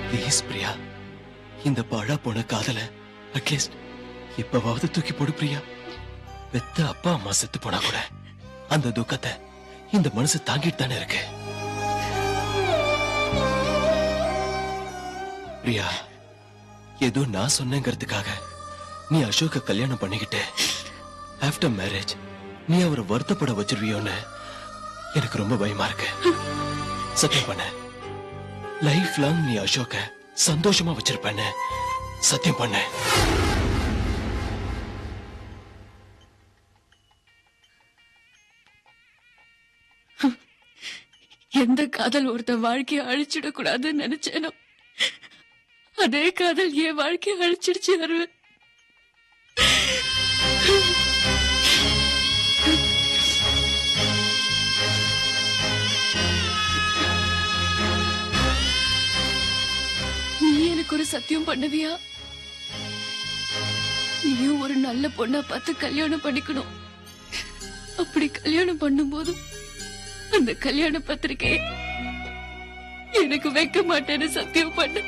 Please Priya, இந்த பாழா போன காதல அட்லீஸ்ட் இப்பவாவது தூக்கி போடு பிரியா. பெத்த அப்பா அம்மா செத்து போனா கூட அந்த துக்கத்தை இந்த மனசு தாங்கிட்டு தானே இருக்கு. பிரியா, ஏதோ நான் சொன்னேங்கிறதுக்காக நீ அசோக கல்யாணம் பண்ணிக்கிட்டு ஆஃப்டர் மேரேஜ் நீ அவரை வருத்தப்பட வச்சிருவியோன்னு எனக்கு ரொம்ப பயமா இருக்கு. சத்தியம் பண்ண, லைஃப் லாங் நீ அசோக சந்தோஷமா வச்சிருப்பேன்னு சத்தியம் பண்ண. எந்த காதல் ஒருத்த வாழ்க்கையை அழிச்சிடக்கூடாதுன்னு நினைச்சேனோ அதே காதல் என் வாழ்க்கையை அழிச்சிடுச்சு அருள். நீ எனக்கு ஒரு சத்தியம் பண்ணுவியா? நீயும் ஒரு நல்ல பொண்ணா பார்த்து கல்யாணம் பண்ணிக்கணும். அப்படி கல்யாணம் பண்ணும் போது அந்த கல்யாண பத்திரிகையை எனக்கு வைக்க மாட்டேன்னு சத்தியம் பண்ண.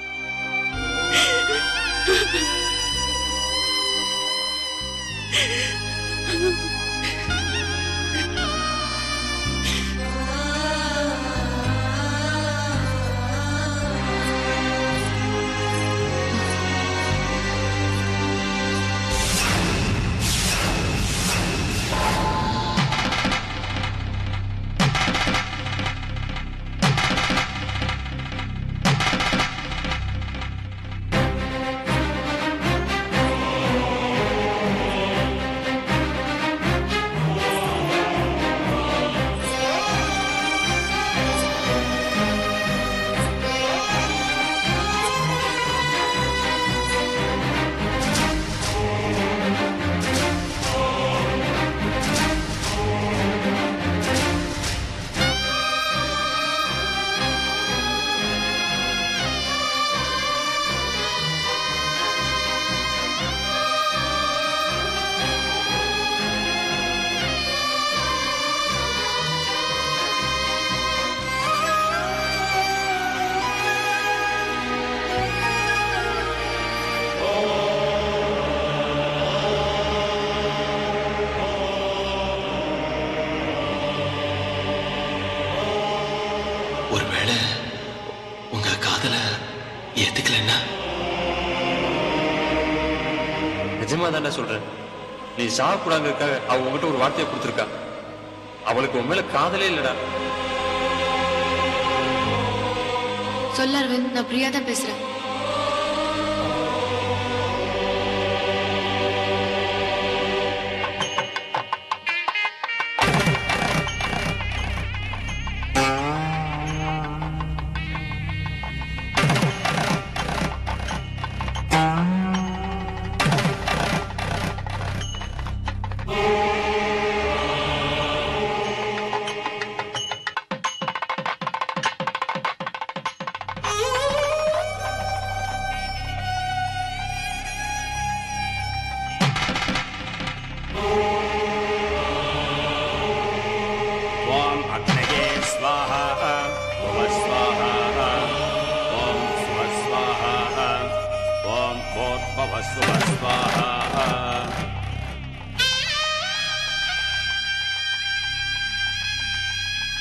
ஒருவேளை உங்க காதல ஏத்துக்கலன்னா? நிஜமா தானே சொல்றேன். நீ சாப்பிடாங்கிறதுக்காக அவ உங்ககிட்ட ஒரு வார்த்தையை கொடுத்துருக்கா. அவளுக்கு உன் மேல காதலே இல்லடா. சொல்ல அரவிந்த், நான் பிரியா தான் பேசுறேன்.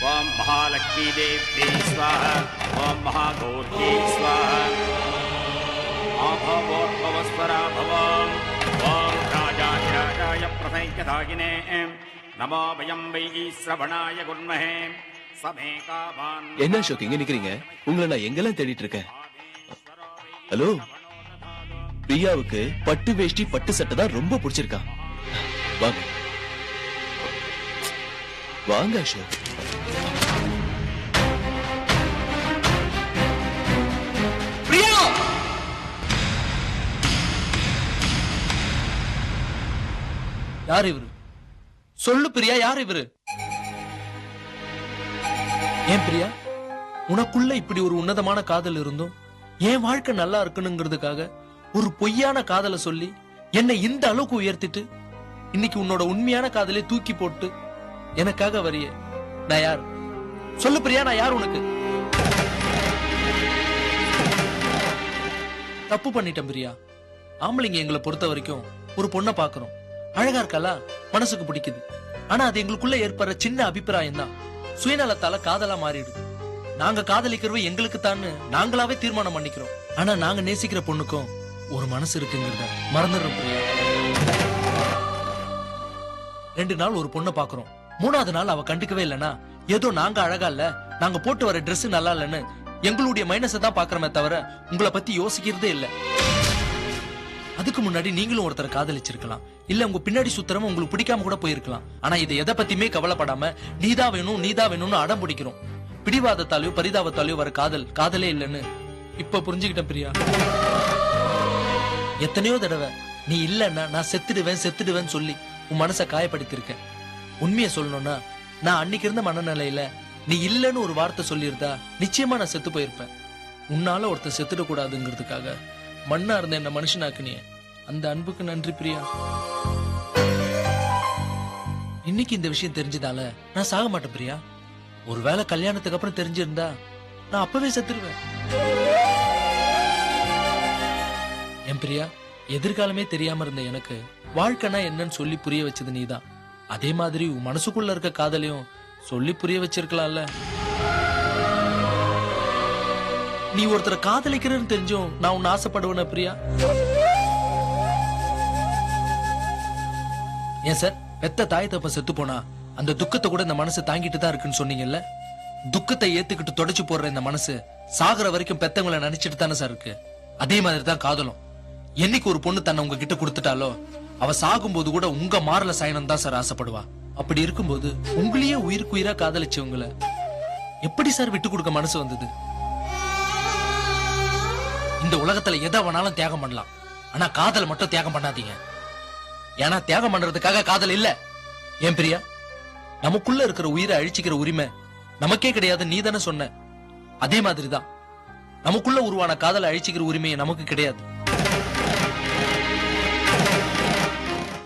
ओम महालक्ष्मी देवी स्वाहा ओम महागौरी स्वाहा आभवोद्भवस्वरा भवम् ओम राजाय प्रसंख्यधागिने नमो वयं वै श्रवणाय गुर्महे समेकावान्. என்ன அசோக் இங்க நிக்கிறீங்க? உங்களை நான் எங்கெல்லாம் தேடிட்டு இருக்கேன். ஹலோ, பிரியாவுக்கு பட்டு வேஷ்டி பட்டு சட்டை தான் ரொம்ப பிடிச்சிருக்கான். வாங்க வாங்க அசோக். பிரியா, யார் இவரு? சொல்லு பிரியா, யார் இவரு? ஏன் பிரியா, உனக்குள்ள இப்படி ஒரு உன்னதமான காதல் இருந்தும் என் வாழ்க்கை நல்லா இருக்கணுங்கிறதுக்காக ஒரு பொய்யான காதலை சொல்லி என்னை இந்த அளவுக்கு உயர்த்திட்டு இன்னைக்கு உன்னோட உண்மையான காதலை தூக்கி போட்டு எனக்காக வரிய நான் யார்? சொல்லு பிரியா, நான் யார் உனக்கு? தப்பு பண்ணிட்டேன் பிரியா. ஆம்பளைங்க எங்களை பொறுத்த வரைக்கும் ஒரு பொண்ணை பாக்குறோம், அழகா இருக்காளா, மனசுக்கு பிடிக்குது. ஆனா அது எங்களுக்குள்ள ஏற்படுற சின்ன அபிப்பிராயம் தான் சுயநலத்தால காதலா மாறிடுது. நாங்க காதலிக்கிறவ எங்களுக்கு தான் நாங்களாவே தீர்மானம் பண்ணிக்கிறோம். ஆனா நாங்க நேசிக்கிற பொண்ணுக்கும் ஒரு மனசு இருக்குங்கிறத மறந்துடுறோம் பிரியா. 2 நாள் ஒரு பொண்ணை பாக்குறோம், 3வது நாள் அவ கண்டுக்கவே இல்லைன்னா ஏதோ நாங்க அழகா இல்ல, நாங்க போட்டு வர Dress நல்லா இல்லன்னு எங்களுடைய மைனஸை தான் பாக்குறமே தவிர உங்களை பத்தி யோசிக்கிறதே இல்ல. அதுக்கு முன்னாடி நீங்களும் ஒருத்தரை காதலிச்சிருக்கலாம், இல்ல உங்க பின்னாடி சுத்தரமா உங்களுக்கு பிடிக்காம கூட போயிருக்கலாம். ஆனா இதை எதை பத்தியுமே கவலைப்படாம நீதான் வேணும் நீதான் வேணும்னு அடம் பிடிக்கிறோம். பிடிவாதத்தாலையோ பரிதாபத்தாலையோ வர காதலே இல்லைன்னு இப்ப புரிஞ்சுக்கிட்டேன் பிரியா. எத்தனையோ தடவை நீ இல்லன்னா நான் செத்துடுவேன் சொல்லி உன் மனசை காயப்படுத்திருக்கேன். உண்மையை சொல்லணும்னா நான் அன்னைக்கு இருந்த மனநிலையில நீ இல்லன்னு ஒரு வார்த்தை சொல்லியிருந்தா நிச்சயமா நான் செத்து போயிருப்பேன். உன்னால ஒருத்தர் செத்துடக் கூடாதுங்கிறதுக்காக மண்ணா இருந்த என்ன மனுஷனாக்குனிய, அந்த அன்புக்கு நன்றி பிரியா. இன்னைக்கு இந்த விஷயம் தெரிஞ்சதால நான் சாக மாட்டேன் பிரியா. ஒருவேளை கல்யாணத்துக்கு அப்புறம் தெரிஞ்சிருந்தா நான் அப்பவே செத்துருவேன். என் பிரியா, எதிர்காலமே தெரியாம இருந்த எனக்கு வாழ்க்கைனா என்னன்னு சொல்லி புரிய வச்சது நீதான். அதே மாதிரி உன் மனசுக்குள்ள இருக்க காதலையும் சொல்லி புரிய வச்சிருக்கலாம்ல. நீ ஒருத்தரை காதலிக்கிறன்னு தெரிஞ்சும் நான் உன்னை ஆசைப்படுவேன பிரியா. ஏன் சார், பெத்த தாய் தப்ப செத்து போனா அந்த துக்கத்தை கூட இந்த மனசு தாங்கிட்டு தான் இருக்குன்னு சொன்னீங்கல்ல. துக்கத்தை ஏத்துக்கிட்டு தொடச்சு போடுற இந்த மனசு சாகுற வரைக்கும் பெத்தவங்களை நினைச்சிட்டு தானே சார் இருக்கு. அதே மாதிரி தான் காதலும். என்னைக்கு ஒரு பொண்ணு தன்னை உங்ககிட்ட கொடுத்துட்டாலோ அவ சாகும்போது கூட உங்க மாறல சாயனம் தான் சார் ஆசைப்படுவா. அப்படி இருக்கும்போது உங்களையே உயிருக்கு உயிரா காதலிச்சவங்களை எப்படி சார் விட்டு கொடுக்க மனசு வந்தது? இந்த உலகத்துல எதை வேணாலும் தியாகம் பண்ணலாம், ஆனா காதலை மட்டும் தியாகம் பண்ணாதீங்க. ஏன்னா தியாகம் பண்றதுக்காக காதல் இல்ல. ஏன் பிரியா, நமக்குள்ள இருக்கிற உயிரை அழிச்சிக்கிற உரிமை நமக்கே கிடையாது நீ தானே சொன்ன. அதே மாதிரிதான் நமக்குள்ள உருவான காதலை அழிச்சிக்கிற உரிமையை நமக்கு கிடையாது.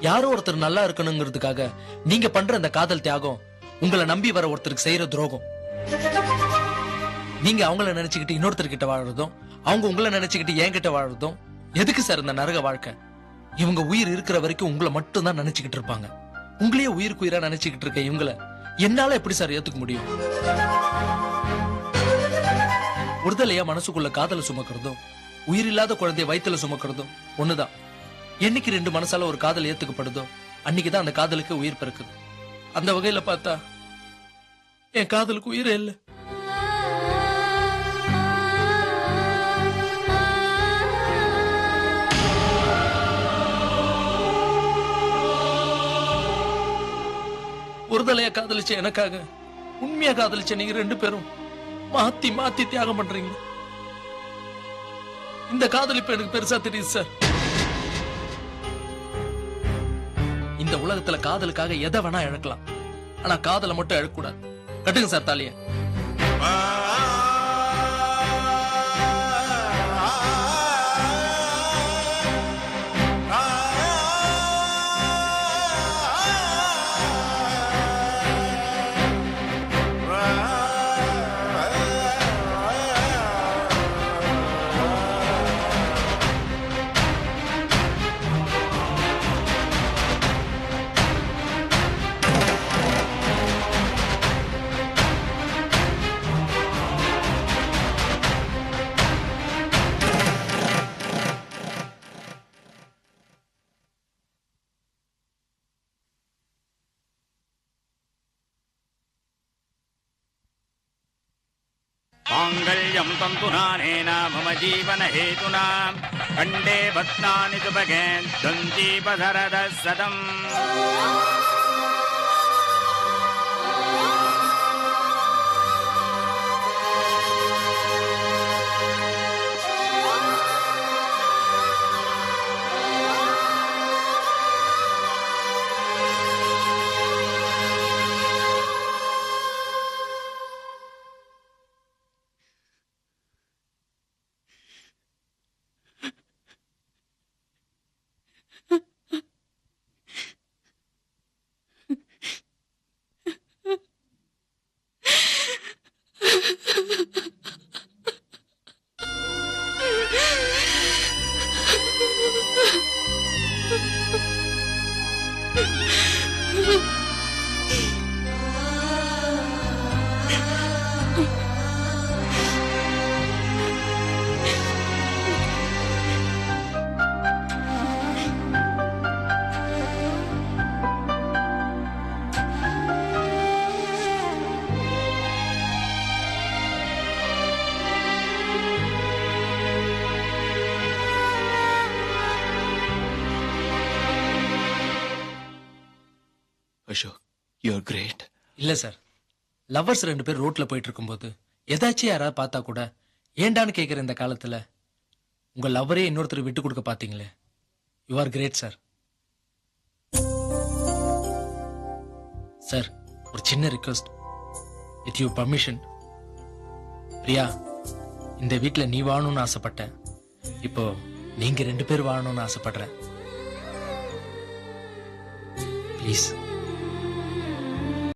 யாரோ ஒருத்தர் நல்லா இருக்கணுங்கிறதுக்காக நீங்க பண்ற அந்த காதல் தியாகம் உங்களை நம்பி வர ஒருத்தருக்கு செய்யற துரோகம். நீங்க அவங்கள நினைச்சுக்கிட்டு இன்னொருத்தர்கிட்ட வாழறதும் அவங்க உங்களை நினைச்சுக்கிட்டு என்கிட்ட வாழறதும் எதுக்கு சார் இந்த நரக வாழ்க்கை? இவங்க உயிர் இருக்கிற வரைக்கும் உங்களை மட்டும் தான் நினைச்சுக்கிட்டு இருப்பாங்க. உங்களையே உயிருக்கு உயிரா நினைச்சுக்கிட்டு இருக்க இவங்களை என்னால எப்படி சார் ஏத்துக்க முடியும்? ஒருதலையா மனசுக்குள்ள காதல சுமக்கிறதும் உயிர் இல்லாத குழந்தைய வயித்துல சுமக்கிறதும் ஒண்ணுதான். என்னைக்கு 2 மனசால ஒரு காதல் ஏத்துக்கப்படுதோ அன்னைக்குதான் அந்த காதலுக்கு உயிர் பிறக்குது. அந்த வகையில பார்த்தா என் காதலுக்கு உயிரே இல்லை. ஒருதலையா காதலிச்ச எனக்காக உண்மையா காதலிச்ச நீங்க 2 பேரும் மாத்தி மாத்தி தியாகம் பண்றீங்க. இந்த காதல் இப்ப எனக்கு பெருசா தெரியுது சார். இந்த உலகத்துல காதலுக்காக எதை வேணா இழக்கலாம், ஆனா காதலை மட்டும் இழக்கூடாது. கட்டுங்க சார் தாலிய. माङ्गल्यं तन्तुनानेन मम जीवनहेतुना कण्ठे बध्नानि सुभगे दन्तीपधरदः सदम् அசோக், யூஆர் கிரேட். இல்ல சார், லவ்வர்ஸ் 2 பேர் ரோட்ல போயிட்டு இருக்கும்போது ஏதாச்சும் யாராவது பார்த்தா கூட ஏண்டான்னு கேட்கிற இந்த காலத்துல உங்க லவ்வரே இன்னொருத்தர் விட்டு கொடுக்க பாத்தீங்களே, you are great sir. Sir, ஒரு சின்ன request, with you permission. Priya, இந்த வீட்டுல நீ வாழணும்னு ஆசைப்பட்டேன், இப்போ நீங்க 2 பேர் வாழணும்னு ஆசைப்படுறேன். ப்ளீஸ்.